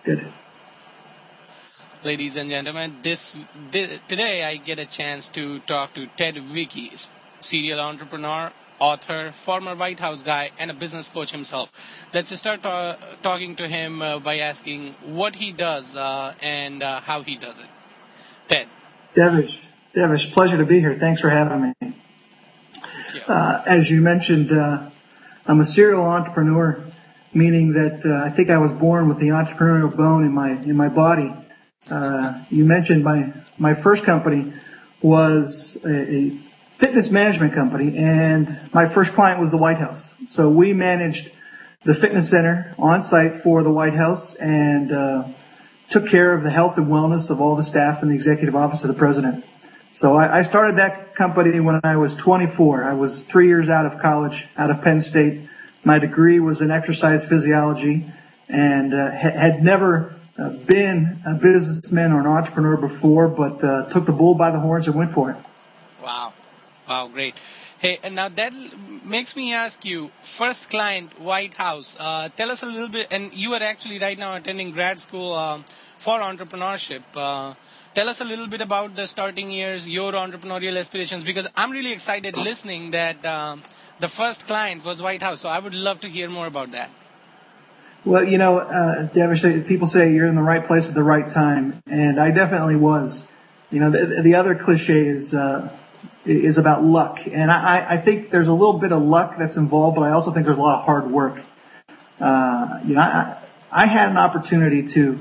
Good. Ladies and gentlemen, today I get a chance to talk to Ted Vickey, serial entrepreneur, author, former White House guy, and a business coach himself. Let's start talking to him by asking what he does and how he does it. Ted. Devish, pleasure to be here. Thanks for having me. Thank you. As you mentioned, I'm a serial entrepreneur, meaning that I think I was born with the entrepreneurial bone in my body. You mentioned my first company was a fitness management company, and my first client was the White House. So we managed the fitness center on site for the White House and took care of the health and wellness of all the staff in the executive office of the president. So I started that company when I was 24. I was 3 years out of college, out of Penn State. My degree was in exercise physiology, and had never been a businessman or an entrepreneur before, but took the bull by the horns and went for it. Wow, great. Hey, and now that makes me ask you, first client, White House. Tell us a little bit, and you are actually right now attending grad school for entrepreneurship. Tell us a little bit about the starting years, your entrepreneurial aspirations, because I'm really excited listening that the first client was White House. So I would love to hear more about that. Well, Devish, people say you're in the right place at the right time, and I definitely was. The other cliche is about luck, and I think there's a little bit of luck that's involved, but I also think there's a lot of hard work. I had an opportunity to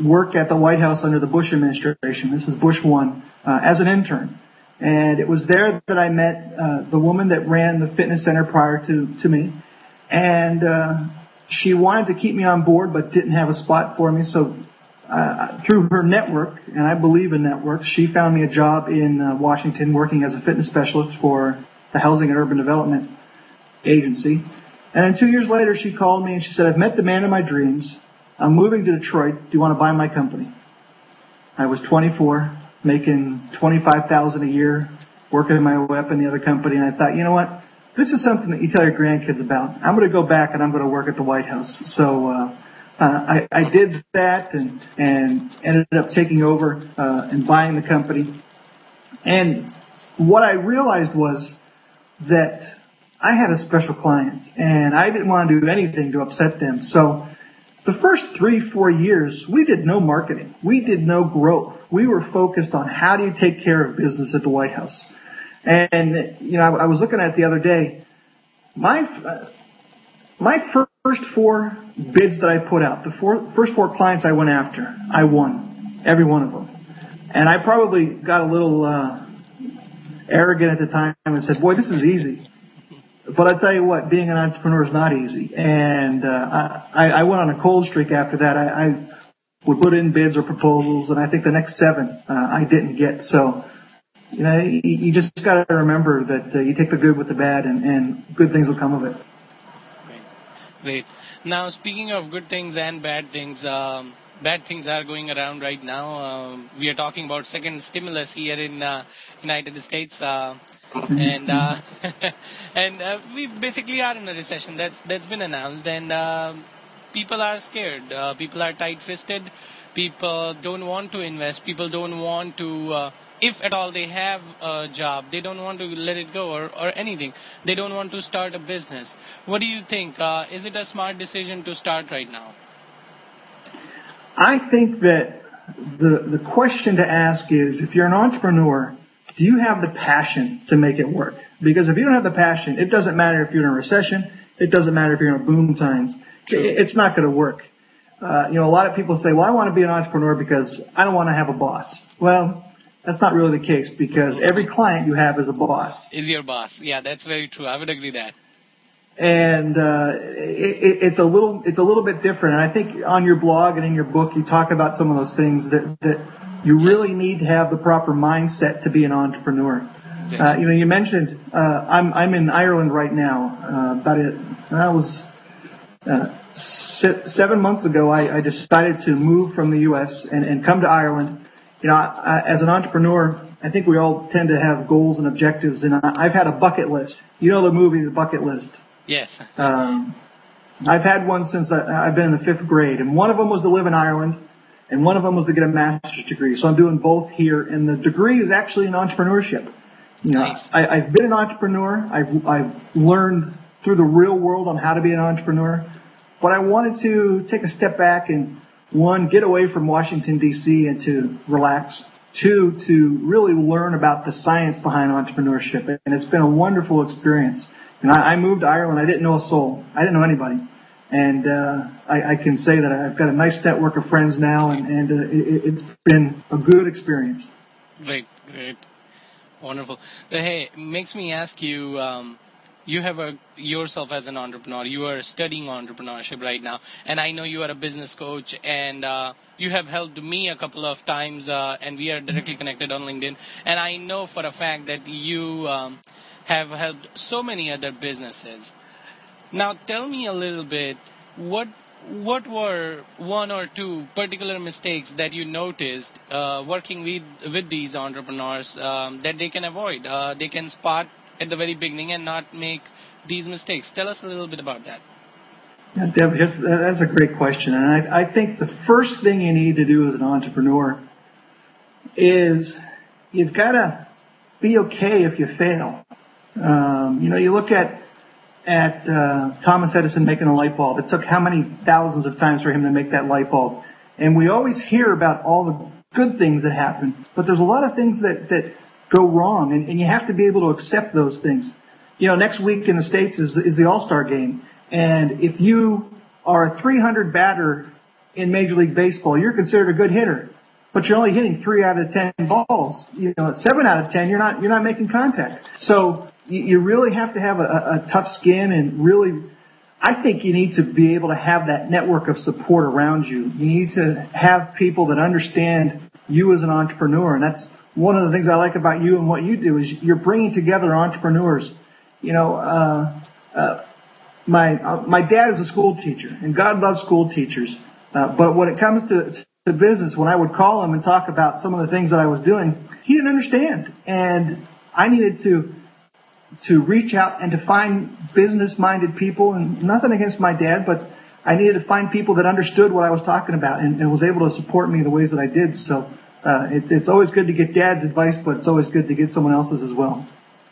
work at the White House under the Bush administration. This is Bush 1, as an intern. And it was there that I met the woman that ran the fitness center prior to me. And she wanted to keep me on board but didn't have a spot for me. So through her network, and I believe in networks, she found me a job in Washington working as a fitness specialist for the Housing and Urban Development Agency. And then 2 years later, she called me and she said, "I've met the man of my dreams. I'm moving to Detroit. Do you want to buy my company?" I was 24, making $25,000 a year, working my way up in the other company. And I thought, you know what? This is something that you tell your grandkids about. I'm going to go back and I'm going to work at the White House. So I did that and ended up taking over and buying the company. And what I realized was that I had a special client, and I didn't want to do anything to upset them. So the first 3-4 years, we did no marketing. We did no growth. We were focused on how do you take care of business at the White House. And, I was looking at it the other day. My first 4 bids that I put out, the first 4 clients I went after, I won every one of them. And I probably got a little arrogant at the time and said, boy, this is easy. But I tell you what, being an entrepreneur is not easy. And I went on a cold streak after that. I would put in bids or proposals, and I think the next 7 I didn't get. So, you just got to remember that you take the good with the bad, and good things will come of it. Great. Now, speaking of good things and bad things are going around right now. We are talking about second stimulus here in United States. And we basically are in a recession that's been announced, and people are scared. People are tight-fisted. People don't want to invest. People don't want to, if at all they have a job, they don't want to let it go or anything. They don't want to start a business. What do you think? Is it a smart decision to start right now? I think that the question to ask is, if you're an entrepreneur, do you have the passion to make it work? Because if you don't have the passion, it doesn't matter if you're in a recession. It doesn't matter if you're in a boom time. It's not going to work. A lot of people say, well, I want to be an entrepreneur because I don't want to have a boss. Well, that's not really the case, because every client you have is a boss. Is your boss. Yeah, that's very true. I would agree that. And it's a little bit different. And I think on your blog and in your book, you talk about some of those things that you really need to have the proper mindset to be an entrepreneur. Exactly. You mentioned I'm in Ireland right now. That was 7 months ago. I decided to move from the U.S. and come to Ireland. As an entrepreneur, I think we all tend to have goals and objectives, and I've had a bucket list. You know the movie, The Bucket List. Yes. I've had one since I've been in the 5th grade, and one of them was to live in Ireland, and one of them was to get a master's degree. So I'm doing both here, and the degree is actually in entrepreneurship. You know, Nice. I've been an entrepreneur. I've learned through the real world on how to be an entrepreneur, but I wanted to take a step back and, one, get away from Washington, D.C. and to relax. Two, to really learn about the science behind entrepreneurship. And it's been a wonderful experience. And I moved to Ireland. I didn't know a soul. I didn't know anybody. And I can say that I've got a nice network of friends now, and it's been a good experience. Great, great. Wonderful. Hey, makes me ask you, you have yourself as an entrepreneur. You are studying entrepreneurship right now, and I know you are a business coach, and you have helped me a couple of times, and we are directly connected on LinkedIn. And I know for a fact that you have helped so many other businesses. Now, tell me a little bit, what were one or two particular mistakes that you noticed working with these entrepreneurs that they can avoid, they can spot at the very beginning and not make these mistakes? Tell us a little bit about that. Yeah, Deb, that's a great question. And I think the first thing you need to do as an entrepreneur is you've got to be okay if you fail. You look at Thomas Edison making a light bulb. It took how many thousands of times for him to make that light bulb? And we always hear about all the good things that happen, but there's a lot of things that go wrong, and you have to be able to accept those things. Next week in the States is the All-Star game, and if you are a 300 batter in Major League Baseball, you're considered a good hitter, but you're only hitting 3 out of 10 balls. 7 out of 10, you're not making contact. So you really have to have a tough skin, and really, I think you need to be able to have that network of support around you. You need to have people that understand you as an entrepreneur, and that's one of the things I like about you and what you do is you're bringing together entrepreneurs. My dad is a school teacher, and God loves school teachers. But when it comes to business, when I would call him and talk about some of the things that I was doing, he didn't understand, and I needed to reach out and to find business-minded people, and nothing against my dad, but I needed to find people that understood what I was talking about and was able to support me the ways that I did. So it's always good to get dad's advice, but it's always good to get someone else's as well.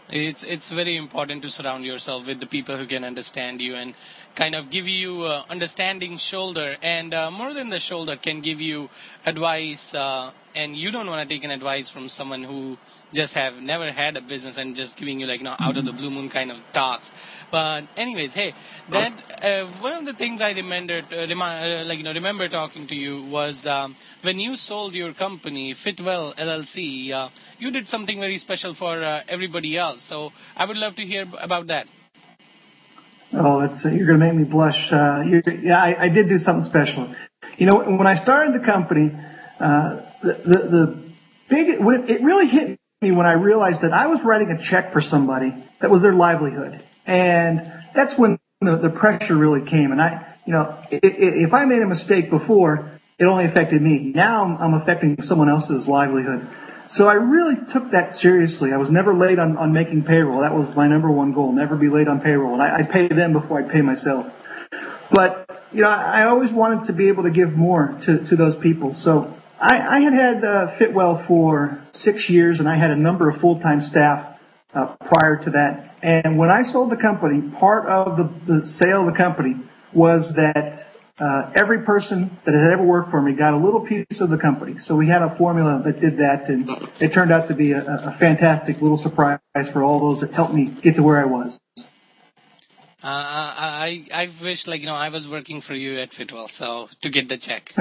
It's very important to surround yourself with the people who can understand you and kind of give you understanding shoulder, and more than the shoulder, can give you advice, and you don't want to take an advice from someone who just have never had a business and just giving you out of the blue moon kind of talks. But anyways, hey, that one of the things I remember talking to you was when you sold your company Fitwell LLC. You did something very special for everybody else. So I would love to hear about that. Oh, you're going to make me blush. I did do something special. When I started the company, it really hit me when I realized that I was writing a check for somebody that was their livelihood, and that's when the pressure really came. And if I made a mistake before, it only affected me. Now I'm affecting someone else's livelihood. So I really took that seriously. I was never late on making payroll. That was my number one goal, never be late on payroll. And I'd pay them before I'd pay myself. But, I always wanted to be able to give more to those people. So I had Fitwell for 6 years, and I had a number of full-time staff prior to that. And when I sold the company, part of the sale of the company was that every person that had ever worked for me got a little piece of the company. So we had a formula that did that, and it turned out to be a fantastic little surprise for all those that helped me get to where I was. I wish I was working for you at Fitwell, so to get the check.